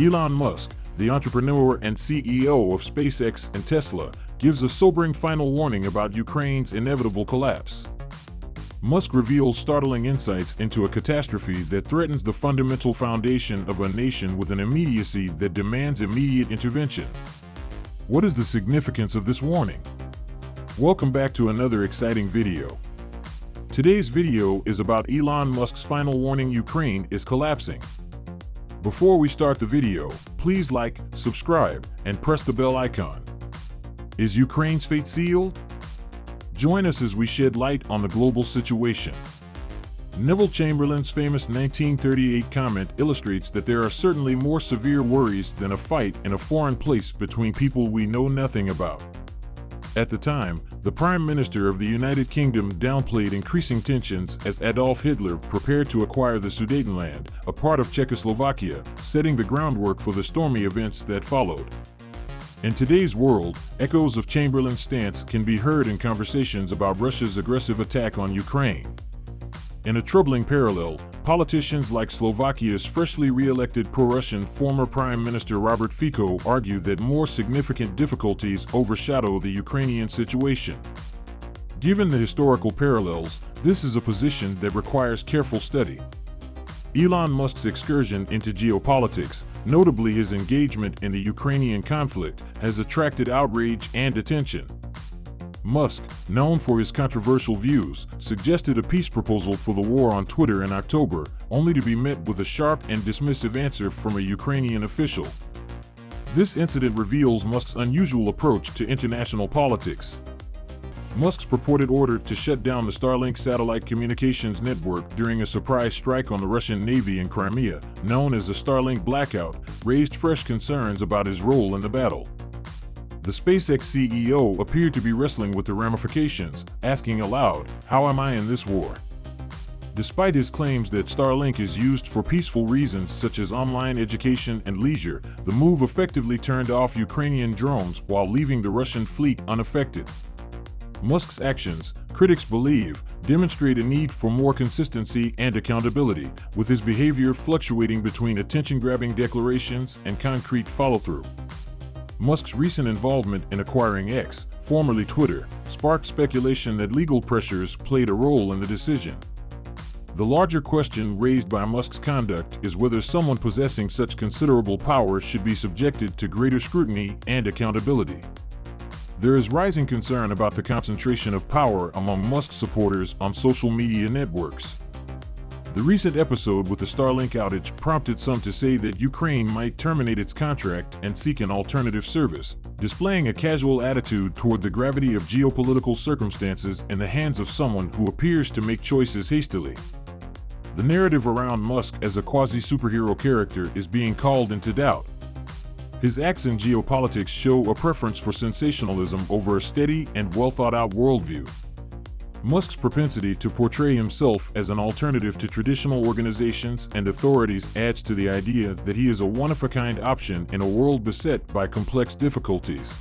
Elon Musk, the entrepreneur and CEO of SpaceX and Tesla, gives a sobering final warning about Ukraine's inevitable collapse. Musk reveals startling insights into a catastrophe that threatens the fundamental foundation of a nation with an immediacy that demands immediate intervention. What is the significance of this warning? Welcome back to another exciting video. Today's video is about Elon Musk's final warning: Ukraine is collapsing. Before we start the video, please like, subscribe, and press the bell icon. Is Ukraine's fate sealed? Join us as we shed light on the global situation. Neville Chamberlain's famous 1938 comment illustrates that there are certainly more severe worries than a fight in a foreign place between people we know nothing about. At the time, the Prime Minister of the United Kingdom downplayed increasing tensions as Adolf Hitler prepared to acquire the Sudetenland, a part of Czechoslovakia, setting the groundwork for the stormy events that followed. In today's world, echoes of Chamberlain's stance can be heard in conversations about Russia's aggressive attack on Ukraine. In a troubling parallel, politicians like Slovakia's freshly re-elected pro-Russian former Prime Minister Robert Fico argue that more significant difficulties overshadow the Ukrainian situation. Given the historical parallels, this is a position that requires careful study. Elon Musk's excursion into geopolitics, notably his engagement in the Ukrainian conflict, has attracted outrage and attention. Musk, known for his controversial views, suggested a peace proposal for the war on Twitter in October, only to be met with a sharp and dismissive answer from a Ukrainian official. This incident reveals Musk's unusual approach to international politics. Musk's purported order to shut down the Starlink satellite communications network during a surprise strike on the Russian Navy in Crimea, known as the Starlink blackout, raised fresh concerns about his role in the battle. The SpaceX CEO appeared to be wrestling with the ramifications, asking aloud, "How am I in this war?" Despite his claims that Starlink is used for peaceful reasons such as online education and leisure, the move effectively turned off Ukrainian drones while leaving the Russian fleet unaffected. Musk's actions, critics believe, demonstrate a need for more consistency and accountability, with his behavior fluctuating between attention-grabbing declarations and concrete follow-through. Musk's recent involvement in acquiring X, formerly Twitter, sparked speculation that legal pressures played a role in the decision. The larger question raised by Musk's conduct is whether someone possessing such considerable power should be subjected to greater scrutiny and accountability. There is rising concern about the concentration of power among Musk supporters on social media networks. The recent episode with the Starlink outage prompted some to say that Ukraine might terminate its contract and seek an alternative service, displaying a casual attitude toward the gravity of geopolitical circumstances in the hands of someone who appears to make choices hastily. The narrative around Musk as a quasi-superhero character is being called into doubt. His acts in geopolitics show a preference for sensationalism over a steady and well-thought-out worldview. Musk's propensity to portray himself as an alternative to traditional organizations and authorities adds to the idea that he is a one-of-a-kind option in a world beset by complex difficulties.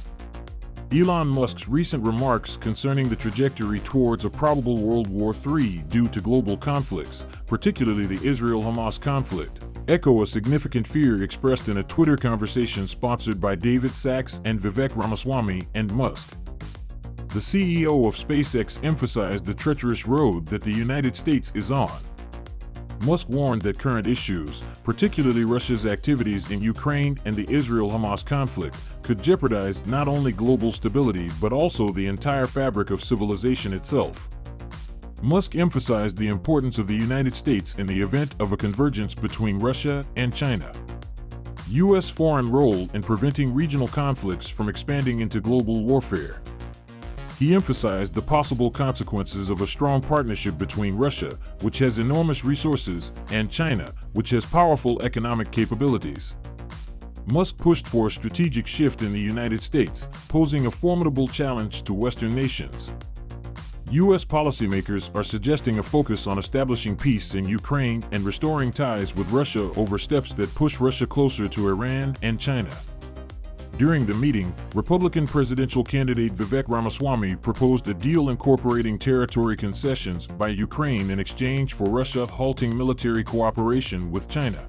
Elon Musk's recent remarks concerning the trajectory towards a probable World War III due to global conflicts, particularly the Israel-Hamas conflict, echo a significant fear expressed in a Twitter conversation sponsored by David Sacks and Vivek Ramaswamy and Musk. The CEO of SpaceX emphasized the treacherous road that the United States is on. Musk warned that current issues, particularly Russia's activities in Ukraine and the Israel-Hamas conflict, could jeopardize not only global stability but also the entire fabric of civilization itself. Musk emphasized the importance of the United States in the event of a convergence between Russia and China. U.S. foreign role in preventing regional conflicts from expanding into global warfare. He emphasized the possible consequences of a strong partnership between Russia, which has enormous resources, and China, which has powerful economic capabilities. Musk pushed for a strategic shift in the United States, posing a formidable challenge to Western nations. U.S. policymakers are suggesting a focus on establishing peace in Ukraine and restoring ties with Russia over steps that push Russia closer to Iran and China. During the meeting, Republican presidential candidate Vivek Ramaswamy proposed a deal incorporating territory concessions by Ukraine in exchange for Russia halting military cooperation with China.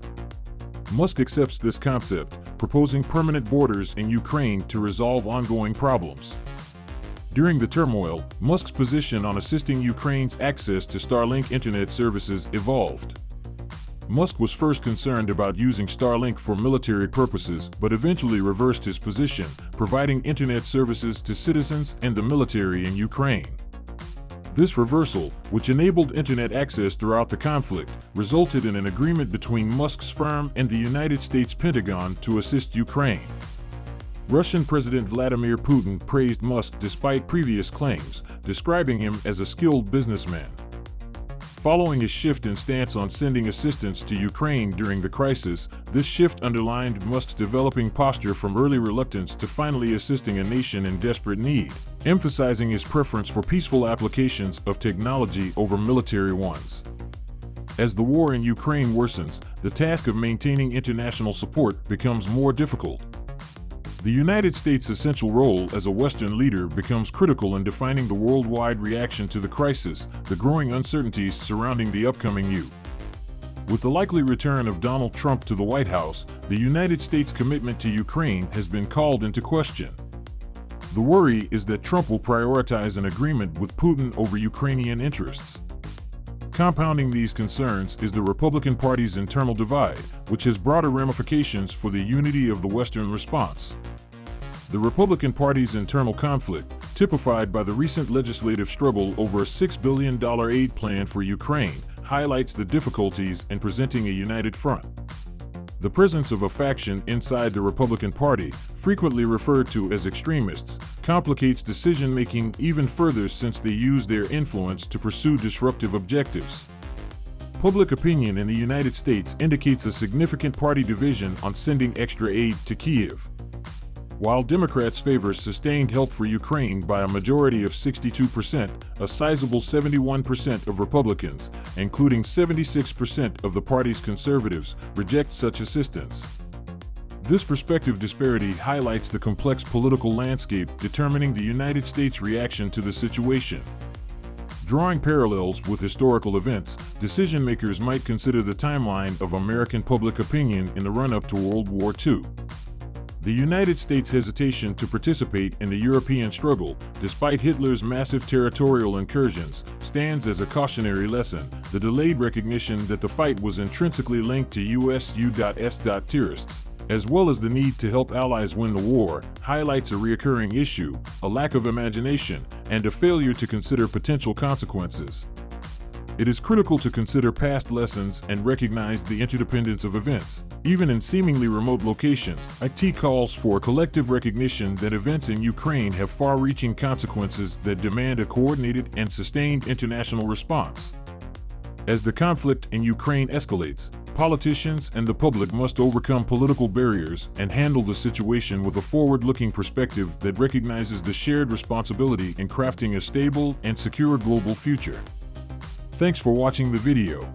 Musk accepts this concept, proposing permanent borders in Ukraine to resolve ongoing problems. During the turmoil, Musk's position on assisting Ukraine's access to Starlink internet services evolved. Musk was first concerned about using Starlink for military purposes, but eventually reversed his position, providing internet services to citizens and the military in Ukraine. This reversal, which enabled internet access throughout the conflict, resulted in an agreement between Musk's firm and the United States Pentagon to assist Ukraine. Russian President Vladimir Putin praised Musk despite previous claims, describing him as a skilled businessman. Following his shift in stance on sending assistance to Ukraine during the crisis, this shift underlined Musk's developing posture from early reluctance to finally assisting a nation in desperate need, emphasizing his preference for peaceful applications of technology over military ones. As the war in Ukraine worsens, the task of maintaining international support becomes more difficult. The United States' essential role as a Western leader becomes critical in defining the worldwide reaction to the crisis, the growing uncertainties surrounding the upcoming U. With the likely return of Donald Trump to the White House, the United States' commitment to Ukraine has been called into question. The worry is that Trump will prioritize an agreement with Putin over Ukrainian interests. Compounding these concerns is the Republican Party's internal divide, which has broader ramifications for the unity of the Western response. The Republican Party's internal conflict, typified by the recent legislative struggle over a $6 billion aid plan for Ukraine, highlights the difficulties in presenting a united front. The presence of a faction inside the Republican Party, frequently referred to as extremists, complicates decision-making even further since they use their influence to pursue disruptive objectives. Public opinion in the United States indicates a significant party division on sending extra aid to Kyiv. While Democrats favor sustained help for Ukraine by a majority of 62%, a sizable 71% of Republicans, including 76% of the party's conservatives, reject such assistance. This perspective disparity highlights the complex political landscape determining the United States' reaction to the situation. Drawing parallels with historical events, decision-makers might consider the timeline of American public opinion in the run-up to World War II. The United States' hesitation to participate in the European struggle, despite Hitler's massive territorial incursions, stands as a cautionary lesson. The delayed recognition that the fight was intrinsically linked to US U.S. terrorists, as well as the need to help allies win the war, highlights a recurring issue, a lack of imagination, and a failure to consider potential consequences. It is critical to consider past lessons and recognize the interdependence of events. Even in seemingly remote locations, IT calls for a collective recognition that events in Ukraine have far-reaching consequences that demand a coordinated and sustained international response. As the conflict in Ukraine escalates, politicians and the public must overcome political barriers and handle the situation with a forward-looking perspective that recognizes the shared responsibility in crafting a stable and secure global future. Thanks for watching the video.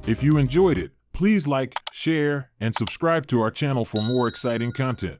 If you enjoyed it, please like, share, and subscribe to our channel for more exciting content.